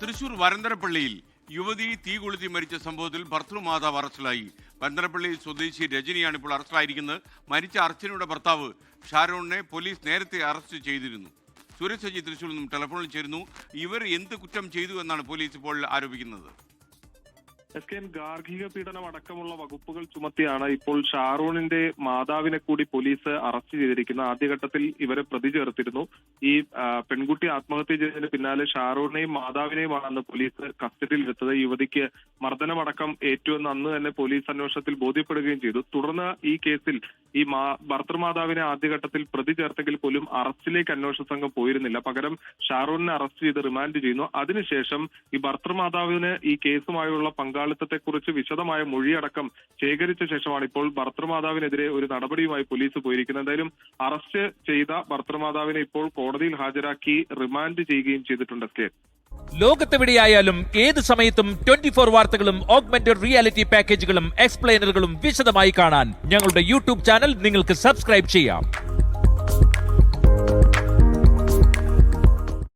തൃശൂർ വരന്തരപ്പള്ളിയിൽ യുവതി തീ കൊളുത്തി മരിച്ച സംഭവത്തിൽ ഭർത്തൃമാതാവ് അറസ്റ്റിലായി. വരന്തരപ്പള്ളി സ്വദേശി രജനിയാണ് ഇപ്പോൾ അറസ്റ്റിലായിരിക്കുന്നത്. മരിച്ച അർച്ചനയുടെ ഭർത്താവ് ഷാരോണിനെ പോലീസ് നേരത്തെ അറസ്റ്റ് ചെയ്തിരുന്നു. സുരേഷ് സജി തൃശൂരിൽ നിന്നും ടെലിഫോണിൽ ചേരുന്നു. ഇവർ എന്ത് കുറ്റം ചെയ്തു എന്നാണ് പോലീസ് ഇപ്പോൾ ആരോപിക്കുന്നത്? ഗാർഹിക പീഡനം അടക്കമുള്ള വകുപ്പുകൾ ചുമത്തിയാണ് ഇപ്പോൾ ഷാറൂണിന്റെ മാതാവിനെ കൂടി പോലീസ് അറസ്റ്റ് ചെയ്തിരിക്കുന്നത്. ആദ്യഘട്ടത്തിൽ ഇവരെ പ്രതി ചേർത്തിരുന്നു. ഈ പെൺകുട്ടി ആത്മഹത്യ ചെയ്തതിന് പിന്നാലെ ഷാറൂണിനെയും മാതാവിനെയുമാണ് പോലീസ് കസ്റ്റഡിയിലെടുത്തത്. യുവതിക്ക് മർദ്ദനമടക്കം ഏറ്റുവെന്ന് അന്ന് തന്നെ പോലീസ് അന്വേഷണത്തിൽ ബോധ്യപ്പെടുകയും ചെയ്തു. തുടർന്ന് ഈ കേസിൽ ഈ ഭർത്തൃമാതാവിനെ ആദ്യഘട്ടത്തിൽ പ്രതി ചേർത്തെങ്കിൽ പോലും അറസ്റ്റിലേക്ക് അന്വേഷണ സംഘം പോയിരുന്നില്ല. പകരം ഷാറൂണിനെ അറസ്റ്റ് ചെയ്ത് റിമാൻഡ് ചെയ്യുന്നു. അതിനുശേഷം ഈ ഭർത്തൃമാതാവിന് ഈ കേസുമായുള്ള പങ്കാളിത്തത്തെക്കുറിച്ച് വിശദമായ മൊഴിയടക്കം ശേഖരിച്ച ശേഷമാണ് ഇപ്പോൾ ഭർത്തൃമാതാവിനെതിരെ ഒരു നടപടിയുമായി പോലീസ് പോയിരിക്കുന്നത്. എന്തായാലും അറസ്റ്റ് ചെയ്ത ഭർത്തൃമാതാവിനെ ഇപ്പോൾ കോടതിയിൽ ഹാജരാക്കി റിമാൻഡ് ചെയ്യുകയും ചെയ്തിട്ടുണ്ട്. ലോകത്തെവിടെയായാലും ഏത് സമയത്തും 24 വാർത്തകളും ഓഗ്മെന്റഡ് റിയാലിറ്റി പാക്കേജുകളും എക്സ്പ്ലെയിനറുകളും വിശദമായി കാണാൻ ഞങ്ങളുടെ യൂട്യൂബ് ചാനൽ നിങ്ങൾക്ക് സബ്സ്ക്രൈബ് ചെയ്യാം.